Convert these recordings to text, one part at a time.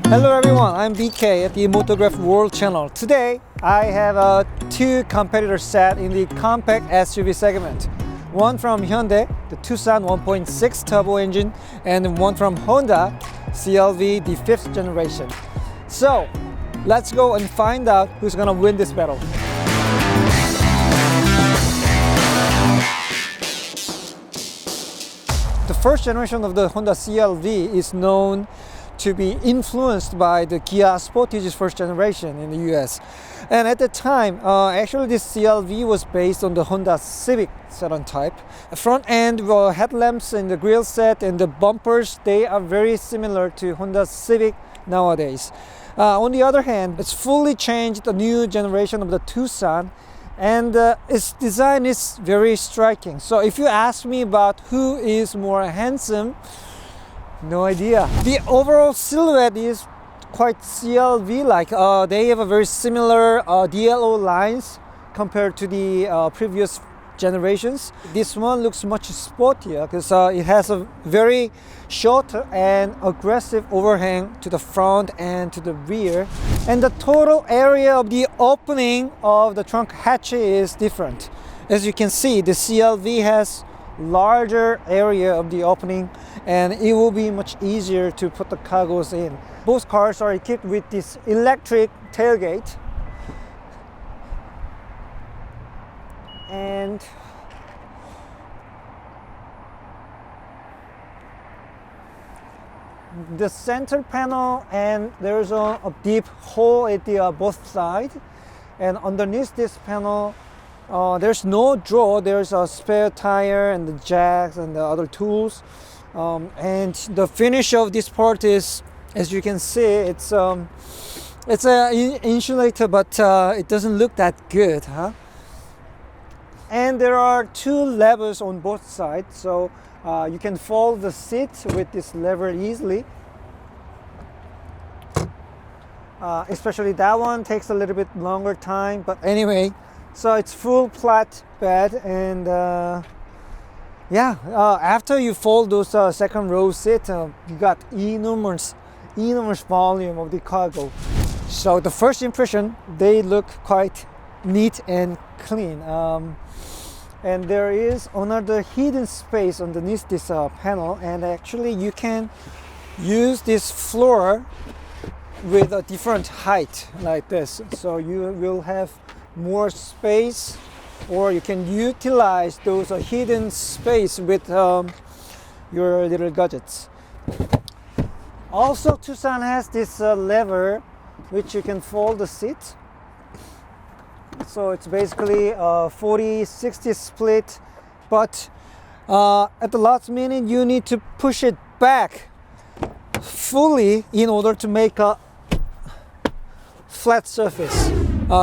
Hello everyone, I'm BK at the Motorgraph World channel. Today I have two competitors set in the compact SUV segment. One from Hyundai, the Tucson 1.6 turbo engine, and one from Honda, CR-V, the 5th generation. So let's go and find out who's gonna win this battle. The first generation of the Honda CR-V is known to be influenced by the Kia Sportage's first generation in the US. And at the time, actually this CR-V was based on the Honda Civic sedan type. Front end headlamps and the grille set and the bumpers, they are very similar to Honda Civic nowadays. On the other hand, it's fully changed the new generation of the Tucson, and its design is very striking. So if you ask me about who is more handsome, no idea. The overall silhouette is quite CR-V-like. They have a very similar DLO lines compared to the previous generations. This one looks much sportier because it has a very short and aggressive overhang to the front and to the rear. And the total area of the opening of the trunk hatch is different. As you can see, the CR-V has larger area of the opening, and it will be much easier to put the cargos in. Both cars are equipped with this electric tailgate, and the center panel, and there's a deep hole at the both sides, and underneath this panel there's no drawer. There's a spare tire and the jacks and the other tools, and the finish of this part is, as you can see, it's a insulator, but it doesn't look that good, huh? And there are two levers on both sides, so you can fold the seat with this lever easily. Especially that one takes a little bit longer time, but anyway. So it's full flat bed, and after you fold those second row seats, you got enormous volume of the cargo. So the first impression, they look quite neat and clean. And there is another hidden space underneath this panel, and actually you can use this floor with a different height like this. So you will have more space, or you can utilize those hidden space with your little gadgets. Also, Tucson has this lever which you can fold the seat. So it's basically a 40-60 split, but at the last minute you need to push it back fully in order to make a flat surface.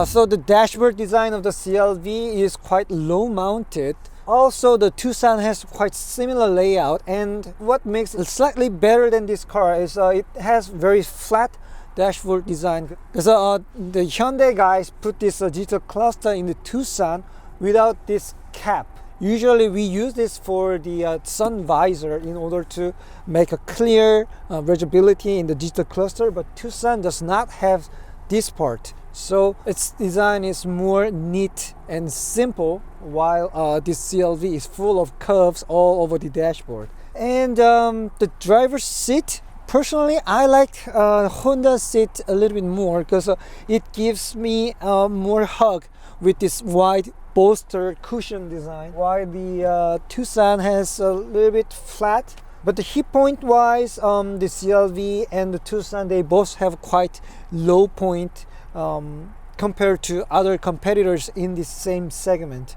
So the dashboard design of the CR-V is quite low mounted. Also, the Tucson has quite similar layout, and what makes it slightly better than this car is it has very flat dashboard design. Because the Hyundai guys put this digital cluster in the Tucson without this cap. Usually we use this for the sun visor in order to make a clear visibility in the digital cluster, but Tucson does not have this part. So its design is more neat and simple, while this CR-V is full of curves all over the dashboard. And the driver's seat, personally I like Honda seat a little bit more, because it gives me more hug with this wide bolster cushion design, while the Tucson has a little bit flat. But the hip point wise, the CR-V and the Tucson, they both have quite low point compared to other competitors in this same segment.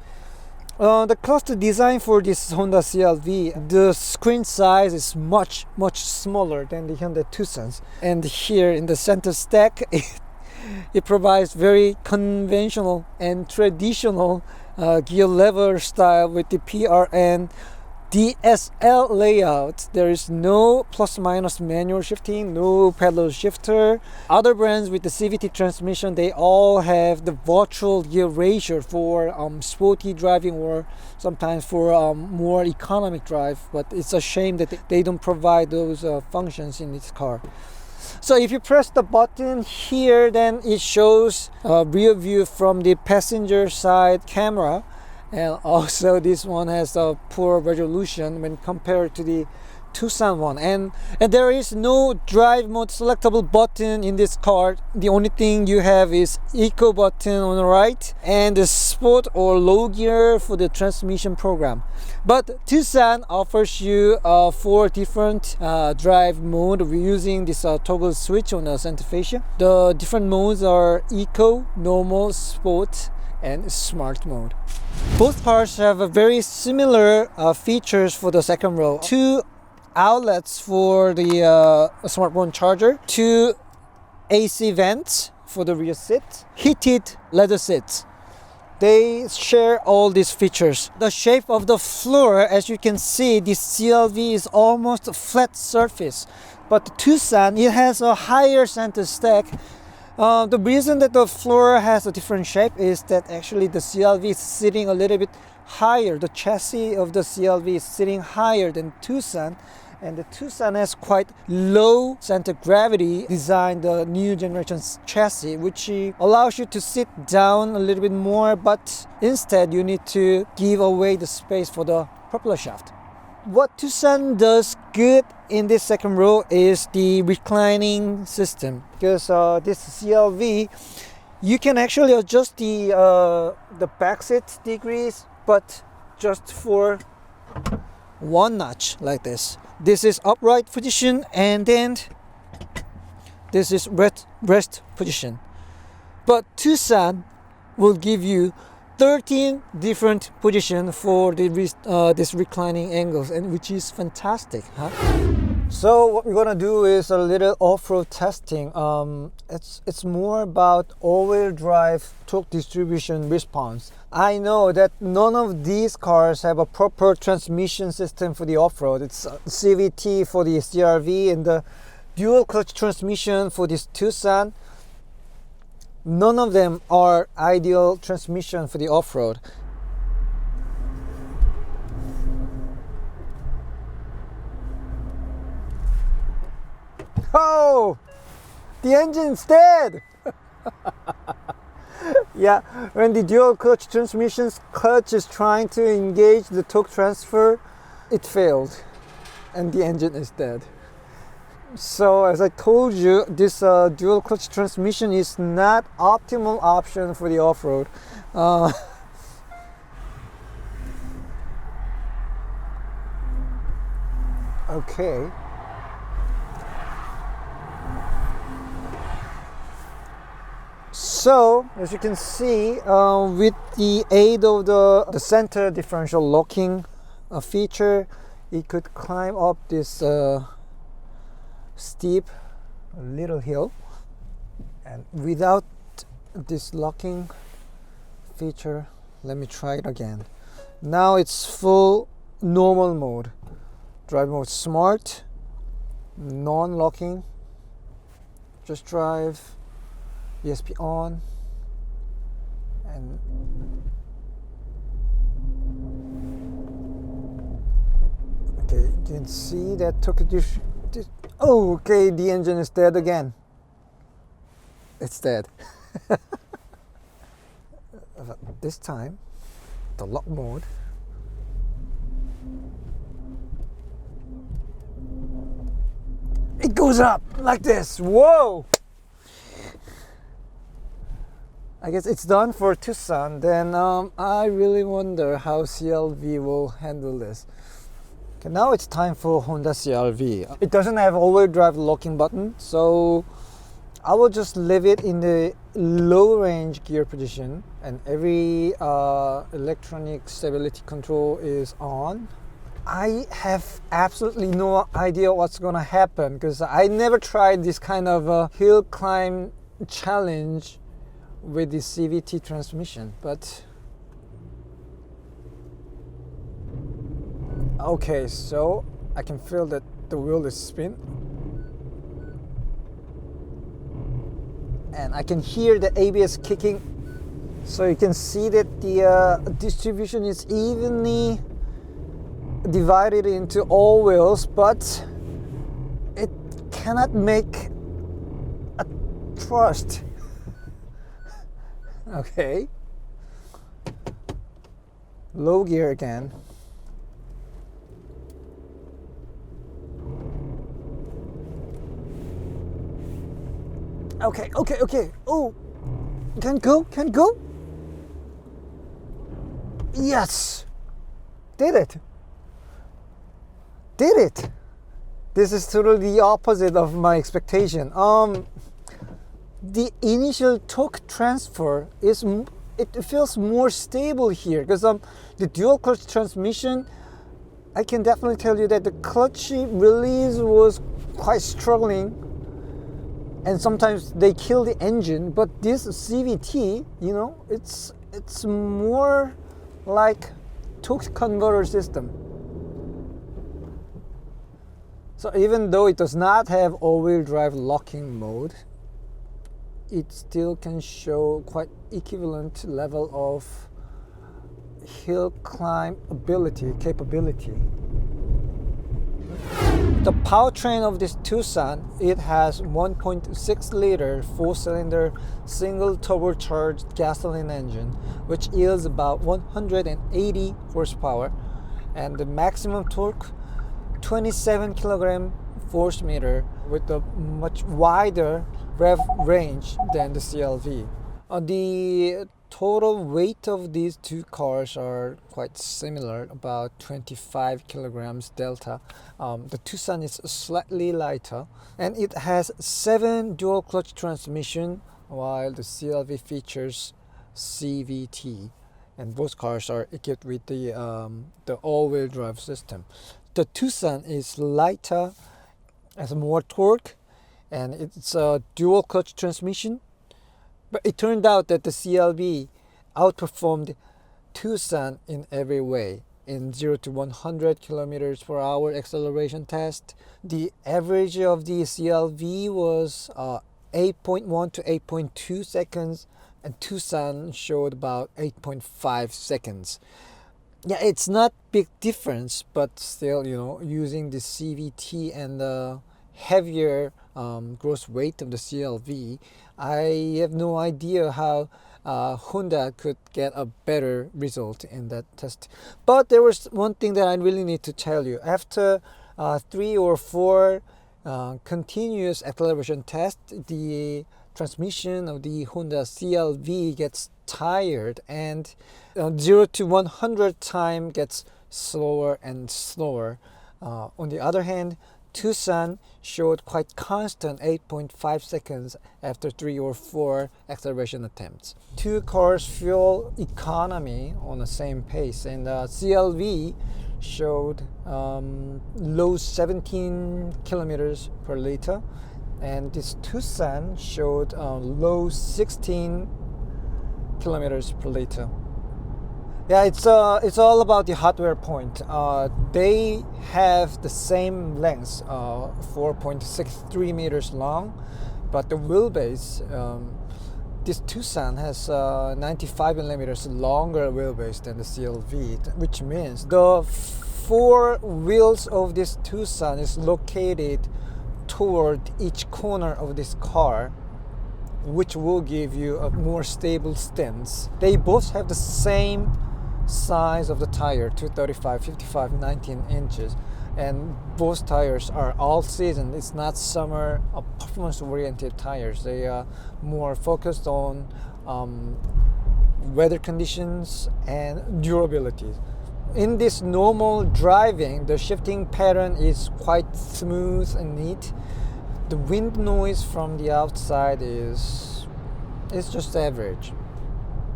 The cluster design for this Honda CR-V, the screen size is much smaller than the Hyundai Tucsons. And here in the center stack, it provides very conventional and traditional gear lever style with the PRN DSL layout. There is no plus minus manual shifting, no pedal shifter. Other brands with the CVT transmission, they all have the virtual gear ratio for sporty driving, or sometimes for more economic drive, but it's a shame that they don't provide those functions in this car. So if you press the button here, then it shows a rear view from the passenger side camera, and also this one has a poor resolution when compared to the Tucson one, and there is no drive mode selectable button in this car. The only thing you have is eco button on the right and the sport or low gear for the transmission program. But Tucson offers you 4 different drive mode using this toggle switch on the center fascia. The different modes are eco, normal, sport, and smart mode. Both cars have a very similar features for the second row. 2 outlets for the smartphone charger, 2 AC vents for the rear seat, heated leather seats. They share all these features. The shape of the floor, as you can see, this CLV is almost a flat surface, but the Tucson, it has a higher center stack. The reason that the floor has a different shape is that actually the CLV is sitting a little bit higher. The chassis of the CLV is sitting higher than Tucson, and the Tucson has quite low center gravity design, the new generation chassis, which allows you to sit down a little bit more, but instead you need to give away the space for the propeller shaft. What Tucson does good in this second row is the reclining system, because this CLV, you can actually adjust the back seat degrees, but just for 1 notch like this. This is upright position, and then this is rest position. But Tucson will give you 13 different positions for this reclining angles, and which is fantastic, huh? So what we're gonna do is a little off-road testing. It's more about all-wheel drive torque distribution response. I know that none of these cars have a proper transmission system for the off-road. It's CVT for the CR-V and the dual clutch transmission for this Tucson. None of them are ideal transmission for the off-road. Oh, the engine's dead. Yeah, when the dual clutch transmission's clutch is trying to engage the torque transfer, it failed and the engine is dead. So as I told you, this dual clutch transmission is not optimal option for the off-road. Okay. So as you can see, with the aid of the center differential locking feature, it could climb up this steep little hill, and without this locking feature, let me try it again. Now it's full normal mode, drive mode smart, non-locking, just drive, ESP on, and okay, you can see that took it. Oh, okay, the engine is dead again. It's dead. This time, the lock mode. It goes up like this. Whoa! I guess it's done for Tucson. Then I really wonder how CLV will handle this. Okay, now it's time for Honda CR-V. It doesn't have all-wheel drive locking button, so I will just leave it in the low range gear position, and every electronic stability control is on. I have absolutely no idea what's gonna happen, because I never tried this kind of hill climb challenge with the CVT transmission, but okay, so I can feel that the wheel is spin, and I can hear the ABS kicking, so you can see that the distribution is evenly divided into all wheels, but it cannot make trust. Okay. Low gear again. Okay. Oh, can go. Yes, did it. This is totally the opposite of my expectation. The initial torque transfer is it feels more stable here because the dual clutch transmission, I can definitely tell you that the clutch release was quite struggling, and sometimes they kill the engine. But this CVT, it's more like torque converter system. So even though it does not have all-wheel drive locking mode, it still can show quite equivalent level of hill climb capability. The powertrain of this Tucson, it has 1.6 liter 4-cylinder single turbocharged gasoline engine, which yields about 180 horsepower, and the maximum torque 27 kilogram force meter, with a much wider rev range than the CLV. The total weight of these two cars are quite similar, about 25 kilograms delta. The Tucson is slightly lighter, and it has 7 dual clutch transmission, while the CLV features CVT, and both cars are equipped with the all-wheel drive system. The Tucson is lighter, has more torque, and it's a dual clutch transmission. But it turned out that the CLV outperformed Tucson in every way. In 0 to 100 kilometers per hour acceleration test, the average of the CLV was 8.1 to 8.2 seconds, and Tucson showed about 8.5 seconds. Yeah, it's not big difference, but still, using the CVT and the heavier gross weight of the CLV, I have no idea how Honda could get a better result in that test. But there was one thing that I really need to tell you. After 3 or 4 continuous acceleration tests, the transmission of the Honda CLV gets tired, and 0 to 100 time gets slower and slower. On the other hand, Tucson showed quite constant 8.5 seconds after 3 or 4 acceleration attempts. Two cars fuel economy on the same pace, and CLV showed low 17 kilometers per liter, and this Tucson showed low 16 kilometers per liter. Yeah, it's all about the hardware point. They have the same length, 4.63 meters long, but the wheelbase, this Tucson has 95 millimeters longer wheelbase than the CLV, which means the 4 wheels of this Tucson is located toward each corner of this car, which will give you a more stable stance. They both have the same size of the tire, 235, 55, 19 inches, and both tires are all season. It's not summer performance oriented tires. They are more focused on weather conditions and durability. In this normal driving, the shifting pattern is quite smooth and neat. The wind noise from the outside is just average.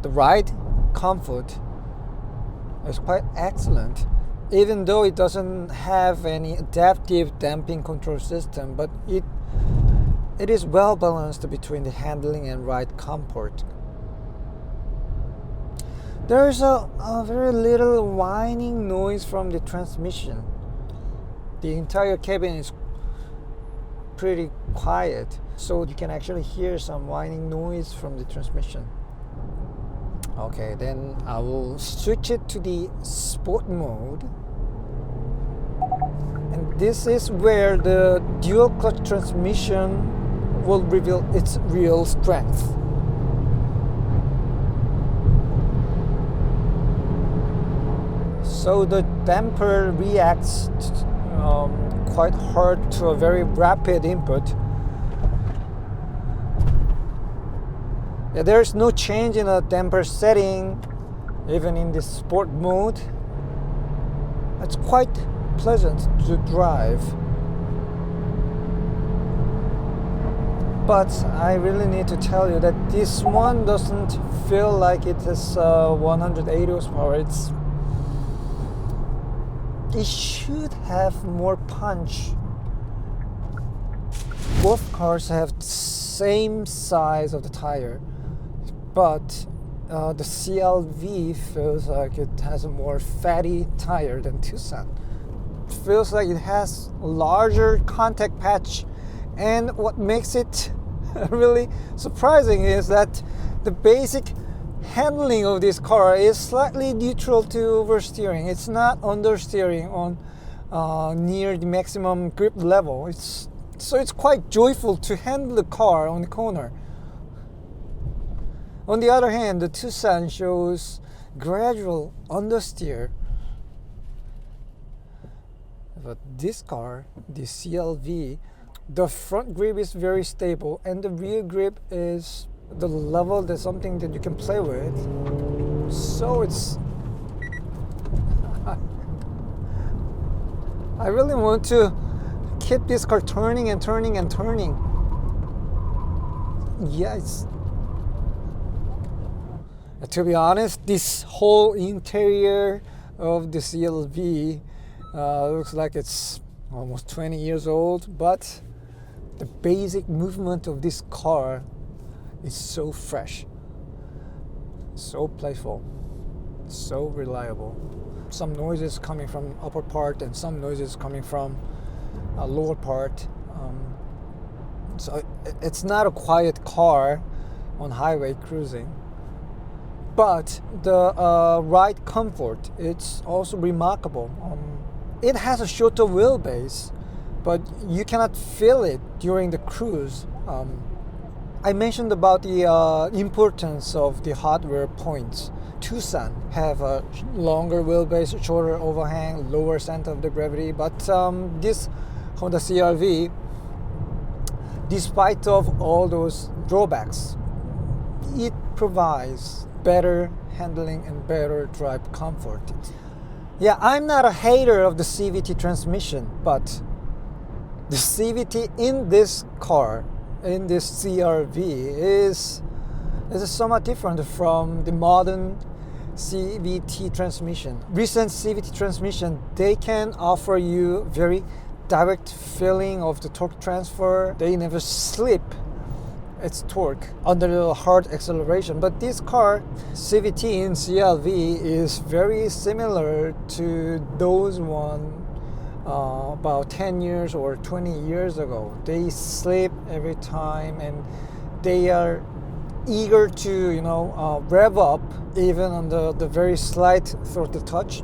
The ride comfort is quite excellent, even though it doesn't have any adaptive damping control system, but it is well balanced between the handling and ride comfort. There's a very little whining noise from the transmission. The entire cabin is pretty quiet, so you can actually hear some whining noise from the transmission. Okay, then I will switch it to the sport mode, and this is where the dual clutch transmission will reveal its real strength. So the damper reacts quite hard to a very rapid input. Yeah, there's no change in the damper setting, even in the sport mode. It's quite pleasant to drive. But I really need to tell you that this one doesn't feel like it is 180 horsepower. It should have more punch. Both cars have the same size of the tire, but the CLV feels like it has a more fatty tire than Tucson. It feels like it has a larger contact patch, and what makes it really surprising is that the basic handling of this car is slightly neutral to oversteering. It's not understeering on near the maximum grip level. It's quite joyful to handle the car on the corner. On the other hand, the Tucson shows gradual understeer. But this car, the CLV, the front grip is very stable and the rear grip is the level that's something that you can play with. So it's I really want to keep this car turning and turning and turning. Yes. To be honest, this whole interior of the CLV looks like it's almost 20 years old, but the basic movement of this car is so fresh, so playful, so reliable. Some noises coming from upper part and some noises coming from lower part. So it's not a quiet car on highway cruising. But the ride comfort, it's also remarkable. It has a shorter wheelbase, but you cannot feel it during the cruise. I mentioned about the importance of the hardware points. Tucson have a longer wheelbase, shorter overhang, lower center of the gravity, but this Honda CR-V, despite of all those drawbacks, it provides better handling and better drive comfort. Yeah, I'm not a hater of the CVT transmission, but the CVT in this car, in this CR-V, is somewhat different from the modern CVT transmission. Recent CVT transmission, they can offer you very direct feeling of the torque transfer. They never slip its torque under the hard acceleration. But this car, CVT in CLV, is very similar to those one about 10 years or 20 years ago. They slip every time and they are eager to rev up even on the very slight throttle touch.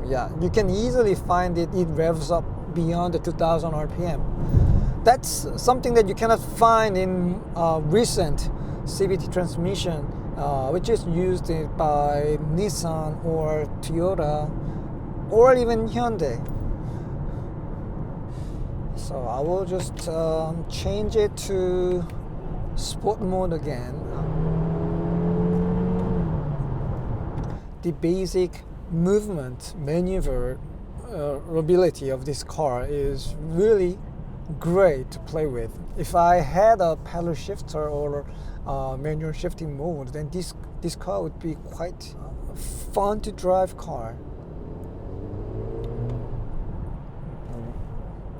Yeah, you can easily find it revs up beyond the 2000 RPM. That's something that you cannot find in recent CVT transmission, which is used by Nissan or Toyota or even Hyundai. So I will just change it to sport mode again. The basic movement maneuverability of this car is really great to play with. If I had a paddle shifter or manual shifting mode, then this car would be quite fun to drive car.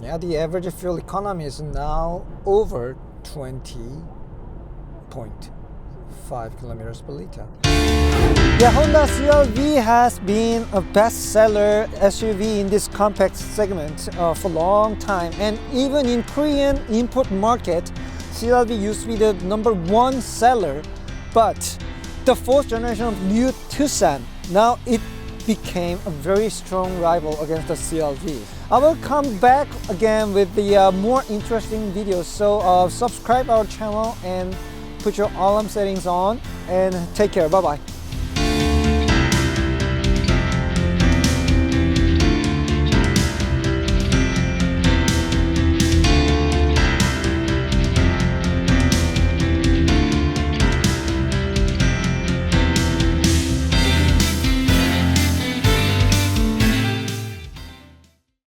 Yeah, the average fuel economy is now over 20.5 kilometers per liter. The Honda CR-V has been a bestseller SUV in this compact segment for a long time, and even in Korean import market, CR-V used to be the #1 seller. But the fourth generation of new Tucson, now it became a very strong rival against the CL-V. I will come back again with the more interesting videos, so subscribe our channel and put your alarm settings on, and take care. Bye bye.